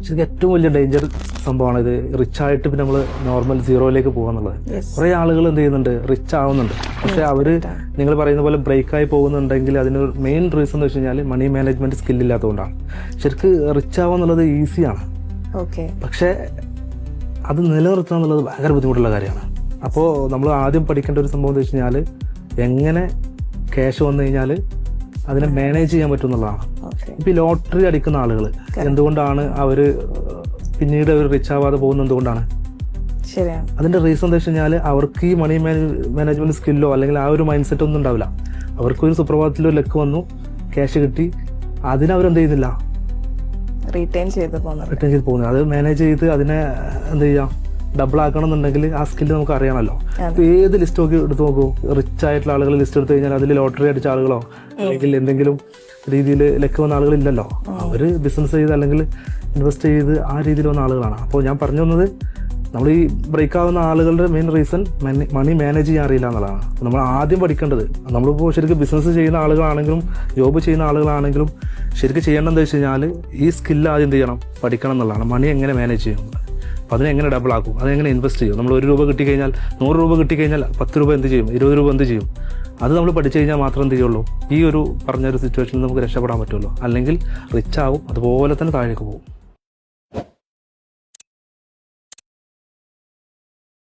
ശരിക്കും ഏറ്റവും വലിയ ഡേഞ്ചർ സംഭവമാണ് ഇത്. റിച്ച് ആയിട്ട് പിന്നെ നമ്മൾ നോർമൽ സീറോയിലേക്ക് പോകാന്നുള്ളത്. കുറേ ആളുകൾ എന്ത് ചെയ്യുന്നുണ്ട്, റിച്ച് ആവുന്നുണ്ട്. പക്ഷെ അവര് നിങ്ങൾ പറയുന്ന പോലെ ബ്രേക്കായി പോകുന്നുണ്ടെങ്കിൽ അതിന് മെയിൻ റീസൺ എന്ന് വെച്ച് കഴിഞ്ഞാൽ മണി മാനേജ്മെന്റ് സ്കില്ലില്ലാത്തതുകൊണ്ടാണ്. ശരിക്ക് റിച്ച് ആവുക ഈസിയാണ്, പക്ഷെ അത് നിലനിർത്തുക എന്നുള്ളത് ഭയങ്കര ബുദ്ധിമുട്ടുള്ള കാര്യമാണ്. അപ്പോൾ നമ്മൾ ആദ്യം പഠിക്കേണ്ട ഒരു സംഭവം എന്ന് വെച്ച് കഴിഞ്ഞാൽ എങ്ങനെ ക്യാഷ് വന്നു കഴിഞ്ഞാൽ അതിനെ മാനേജ് ചെയ്യാൻ പറ്റും എന്നുള്ളതാണ്. ഇപ്പം ഈ ലോട്ടറി അടിക്കുന്ന ആളുകൾ എന്തുകൊണ്ടാണ് അവർ പിന്നീട് അവർ റിച്ച് ആവാതെ പോകുന്നത്? എന്തുകൊണ്ടാണ്? അതിന്റെ റീസൺ എന്താ വെച്ച് കഴിഞ്ഞാൽ അവർക്ക് ഈ മണി മാനേജ്മെന്റ് സ്കില്ലോ അല്ലെങ്കിൽ ആ ഒരു മൈൻഡ് സെറ്റ് ഒന്നും ഉണ്ടാവില്ല. അവർക്കൊരു സുപ്രഭാതത്തിൽ ഒരു ലക്ക് വന്നു, ക്യാഷ് കിട്ടി, അതിനവരെന്ത് ചെയ്യുന്നില്ല, റിട്ടേൺ ചെയ്ത് പോകുന്നത്. അത് മാനേജ് ചെയ്ത് അതിനെ എന്ത് ചെയ്യാം, ഡബിൾ ആക്കണം എന്നുണ്ടെങ്കിൽ ആ സ്കില്ല് നമുക്ക് അറിയണമല്ലോ. ഏത് ലിസ്റ്റ് നോക്കി എടുത്ത് നോക്കൂ, റിച്ച് ആയിട്ടുള്ള ആളുകൾ ലിസ്റ്റ് എടുത്തു കഴിഞ്ഞാൽ അതിൽ ലോട്ടറി അടിച്ച ആളുകളോ അല്ലെങ്കിൽ എന്തെങ്കിലും രീതിയിൽ ലക്ക് വന്ന ആളുകളില്ലല്ലോ. അവര് ബിസിനസ് ചെയ്ത് അല്ലെങ്കിൽ ഇൻവെസ്റ്റ് ചെയ്ത് ആ രീതിയിൽ വന്ന ആളുകളാണ്. അപ്പോൾ ഞാൻ പറഞ്ഞു വന്നത്, നമ്മൾ ഈ ബ്രേക്ക് ആവുന്ന ആളുകളുടെ മെയിൻ റീസൺ മണി മാനേജ് ചെയ്യാൻ അറിയില്ല എന്നുള്ളതാണ്. നമ്മൾ ആദ്യം പഠിക്കേണ്ടത്, നമ്മളിപ്പോൾ ശരിക്കും ബിസിനസ് ചെയ്യുന്ന ആളുകളാണെങ്കിലും ജോബ് ചെയ്യുന്ന ആളുകളാണെങ്കിലും ശരിക്കും ചെയ്യേണ്ടതെന്ന് വെച്ച് കഴിഞ്ഞാൽ ഈ സ്കില്ല് ആദ്യം എന്ത് ചെയ്യണം, പഠിക്കണം എന്നുള്ളതാണ്. മണി എങ്ങനെ മാനേജ് ചെയ്യും, അപ്പോൾ അതിനെങ്ങനെ ഡബിൾ ആക്കും, അതെങ്ങനെ ഇൻവെസ്റ്റ് ചെയ്യും. നമ്മൾ 1 രൂപ കിട്ടിക്കഴിഞ്ഞാൽ 100 രൂപ കിട്ടിക്കഴിഞ്ഞാൽ 10 രൂപ എന്ത് ചെയ്യും, 20 രൂപ എന്ത് ചെയ്യും, അത് നമ്മൾ പഠിച്ചു കഴിഞ്ഞാൽ മാത്രം എന്ത് ചെയ്യുള്ളൂ, ഈ ഒരു പറഞ്ഞൊരു സിറ്റുവേഷനിൽ നമുക്ക് രക്ഷപ്പെടാൻ പറ്റുള്ളൂ. അല്ലെങ്കിൽ റിച്ച് ആവും, അതുപോലെ തന്നെ താഴേക്ക് പോകും.